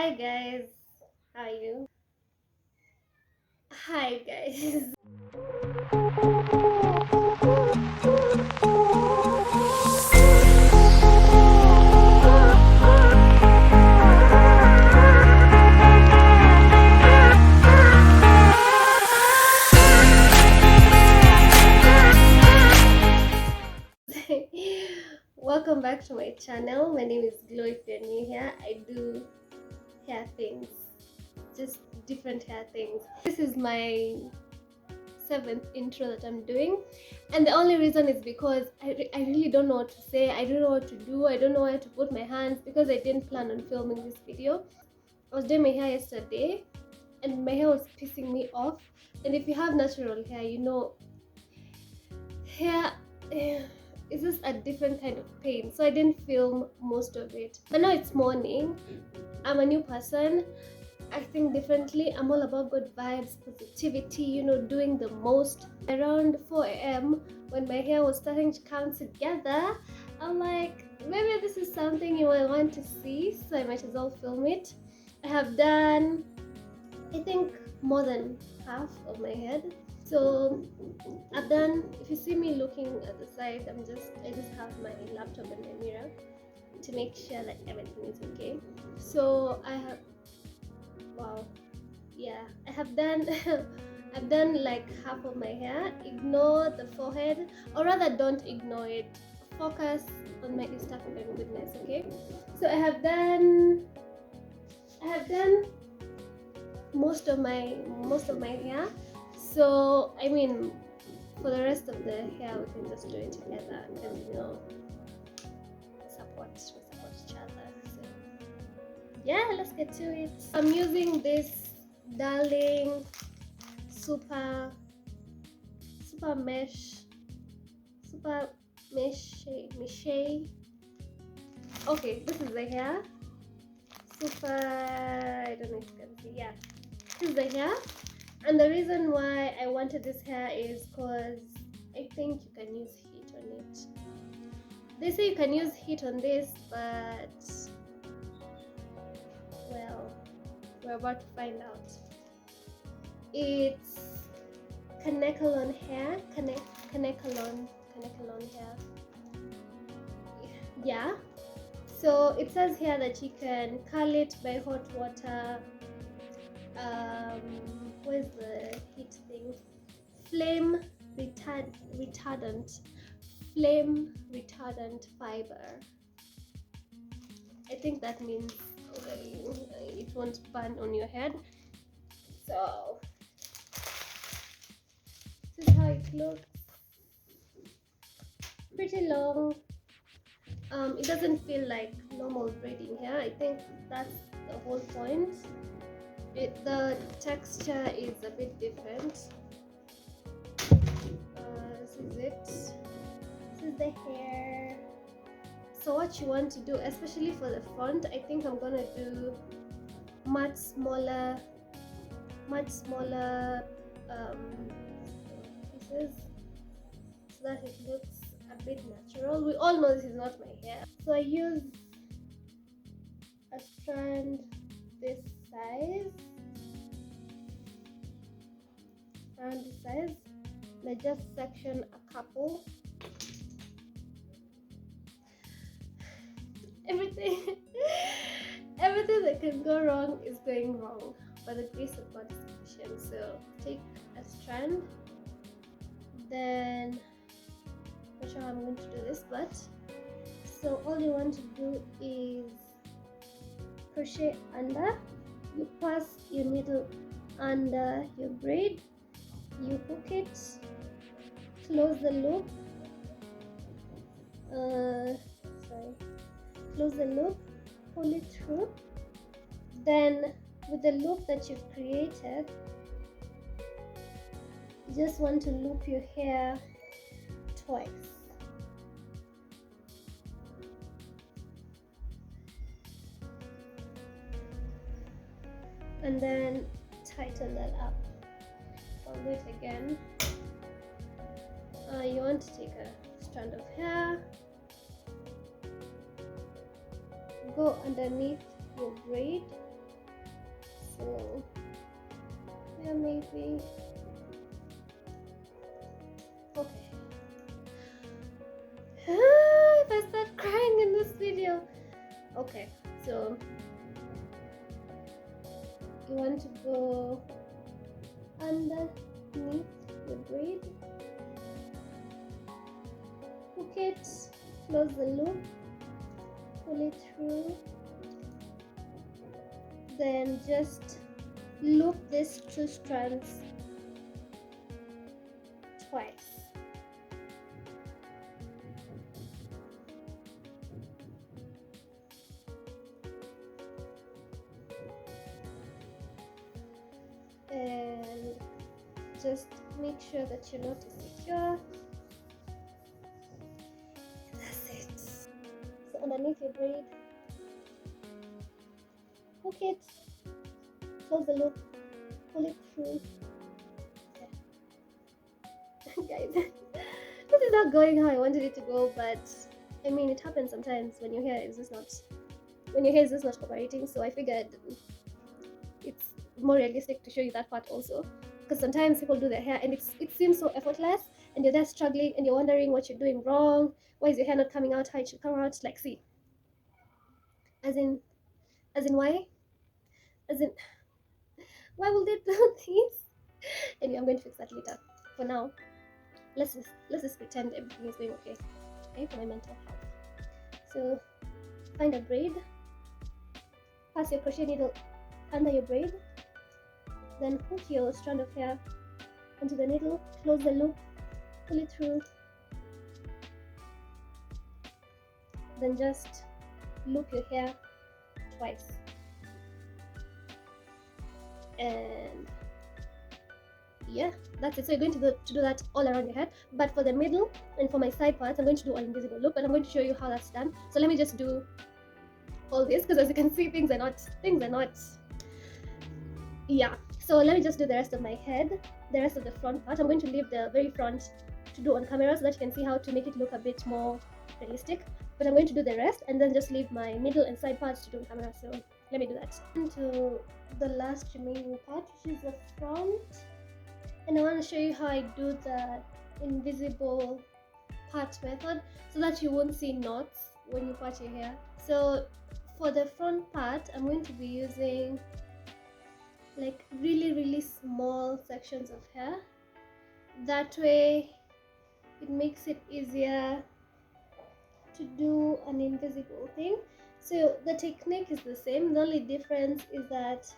Hi guys, how are you? Hi guys. Welcome back to my channel. My name is Glow. If you're new here, I do hair things, just different hair things. This is my 7th intro that I'm doing, and the only reason is because I really don't know what to say. I don't know what to do. I don't know where to put my hands because I didn't plan on filming this video. I was doing my hair yesterday and my hair was pissing me off, and if you have natural hair, you know hair is just a different kind of pain, so I didn't film most of it. But now it's morning, I'm a new person, acting differently. I'm all about good vibes, positivity, you know, doing the most. Around 4 a.m. when my hair was starting to come together, I'm like, maybe this is something you will want to see, so I might as well film it. I have done, I think, more than half of my head. So I've done, if you see me looking at the side, I just have my laptop and my mirror to make sure that everything is okay. So I have, wow, yeah, I have done I've done like half of my hair. Ignore the forehead, or rather don't ignore it, focus on my stuff and goodness, okay? So I have done most of my hair. So I mean, for the rest of the hair we can just do it together, and you know, we support each other. So yeah, let's get to it. I'm using this darling super mesh okay, this is the hair. I don't know if you can see. Yeah, this is the hair. And the reason why I wanted this hair is because I think you can use heat on it. They say you can use heat on this, but well, we're about to find out. It's KANEKALON hair. KANEKALON hair. Yeah. So it says here that you can curl it by hot water. Where's the heat thing? Flame retardant fiber. I think that means it won't burn on your head. So this is how it looks. Pretty long. It doesn't feel like normal braiding hair. I think that's the whole point. The texture is a bit different. This is it. This is the hair. So what you want to do, especially for the front, I think I'm gonna do much smaller pieces so that it looks a bit natural. We all know this is not my hair, so I use a strand this size, around this size. I just section a couple. Everything that can go wrong is going wrong, but the grace of God is sufficient. So take a strand, then I'm not sure how I'm going to do this, but so all you want to do is crochet under. You pass your needle under your braid, you hook it, close the loop, close the loop, pull it through. Then with the loop that you've created, you just want to loop your hair twice. And then tighten that up. I'll do it again. You want to take a strand of hair, go underneath your braid, maybe. Okay. If I start crying in this video. Okay, so you want to go underneath the braid, hook it, close the loop, pull it through, then just loop these 2 strands twice. And just make sure that your knot is secure. That's it. So underneath your braid, hook it, close the loop, pull it through. Guys, this is not going how I wanted it to go, but I mean, it happens sometimes when your hair is just not cooperating. So I figured it's more realistic to show you that part also, because sometimes people do their hair and it seems so effortless, and you're there struggling and you're wondering what you're doing wrong. Why is your hair not coming out how it should come out? Like, see, as in why will they do this? Anyway, I'm going to fix that later. For now, let's just pretend everything is going okay for my mental health. So find a braid, pass your crochet needle under your braid, then hook your strand of hair onto the needle, close the loop, pull it through, then just loop your hair twice. And yeah, that's it. So you're going to do that all around your head, but for the middle and for my side parts, I'm going to do an invisible loop, and I'm going to show you how that's done. So let me just do all this, because as you can see, things are not yeah. So let me just do the rest of my head, the rest of the front part. I'm going to leave the very front to do on camera so that you can see how to make it look a bit more realistic, but I'm going to do the rest and then just leave my middle and side parts to do on camera. So let me do that. Into the last remaining part, which is the front, and I want to show you how I do the invisible part method so that you won't see knots when you part your hair. So for the front part, I'm going to be using like really small sections of hair. That way it makes it easier to do an invisible thing. So the technique is the same. The only difference is that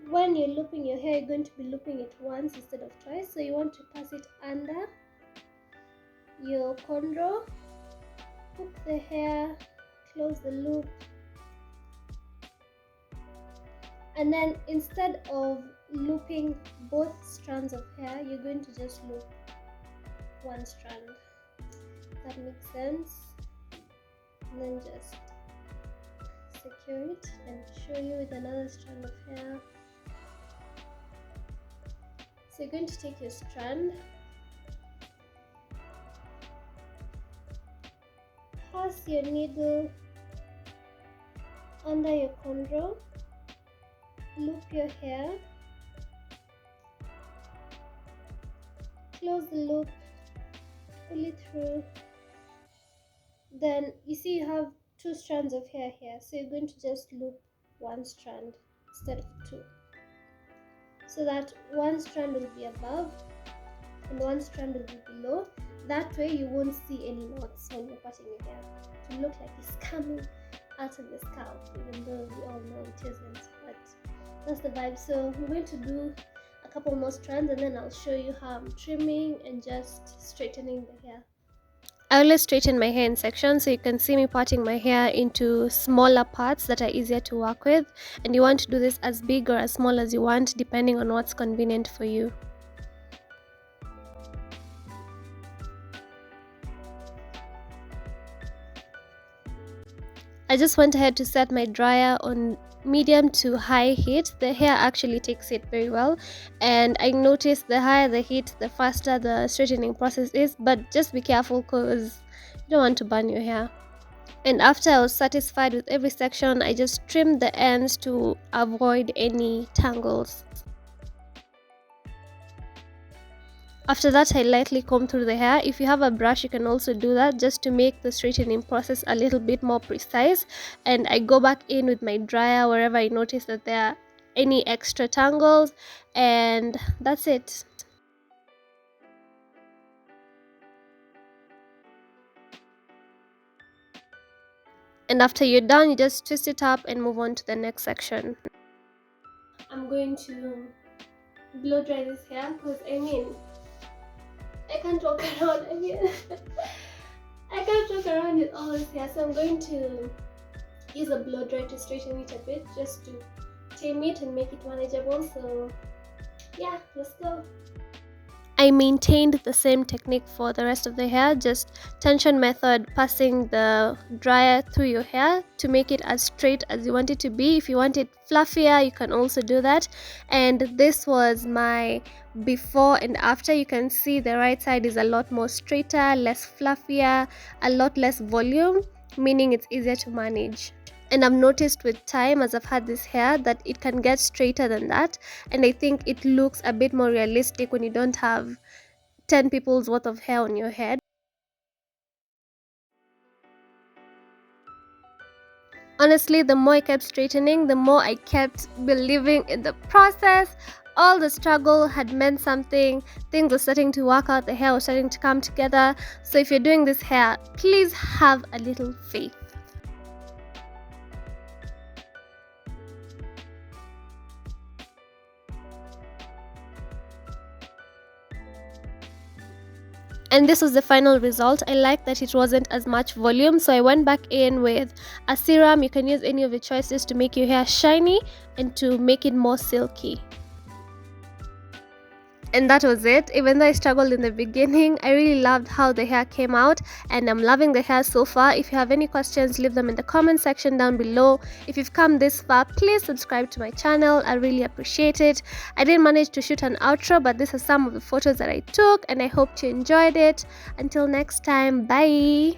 when you're looping your hair, you're going to be looping it once instead of twice. So you want to pass it under your cornrow, hook the hair, close the loop, and then instead of looping both strands of hair, you're going to just loop one strand. That makes sense. And then just secure it and show you with another strand of hair. So you're going to take your strand, pass your needle under your cornrow, loop your hair, close the loop, pull it through. Then you see you have 2 strands of hair here, so you're going to just loop one strand instead of 2, so that one strand will be above and one strand will be below. That way you won't see any knots when you're parting your hair, to look like it's coming out of the scalp, even though we all know it isn't. But that's the vibe. So I'm going to do a couple more strands and then I'll show you how I'm trimming and just straightening the hair. I always straighten my hair in sections, so you can see me parting my hair into smaller parts that are easier to work with, and you want to do this as big or as small as you want, depending on what's convenient for you. I just went ahead to set my dryer on medium to high heat. The hair actually takes it very well, and I noticed the higher the heat, the faster the straightening process is, but just be careful because you don't want to burn your hair. And after I was satisfied with every section, I just trimmed the ends to avoid any tangles. After that, I lightly comb through the hair. If you have a brush, you can also do that just to make the straightening process a little bit more precise. And I go back in with my dryer wherever I notice that there are any extra tangles, and that's it. And after you're done, you just twist it up and move on to the next section. I'm going to blow dry this hair because I can't walk around. I can't walk around with all this hair, so I'm going to use a blow dry to straighten it a bit, just to tame it and make it manageable. So yeah, let's go. I maintained the same technique for the rest of the hair, just tension method, passing the dryer through your hair to make it as straight as you want it to be. If you want it fluffier, you can also do that. And this was my before and after. You can see the right side is a lot more straighter, less fluffier, a lot less volume, meaning it's easier to manage. And I've noticed with time, as I've had this hair, that it can get straighter than that, and I think it looks a bit more realistic when you don't have 10 people's worth of hair on your head. Honestly, the more I kept straightening, the more I kept believing in the process. All the struggle had meant something. Things were starting to work out, the hair was starting to come together. So if you're doing this hair, please have a little faith. And this was the final result. I liked that it wasn't as much volume, so I went back in with a serum. You can use any of your choices to make your hair shiny and to make it more silky. And that was it. Even though I struggled in the beginning, I really loved how the hair came out, and I'm loving the hair so far. If you have any questions, leave them in the comment section down below. If you've come this far, please subscribe to my channel. I really appreciate it. I didn't manage to shoot an outro, but these are some of the photos that I took, and I hope you enjoyed it. Until next time, bye.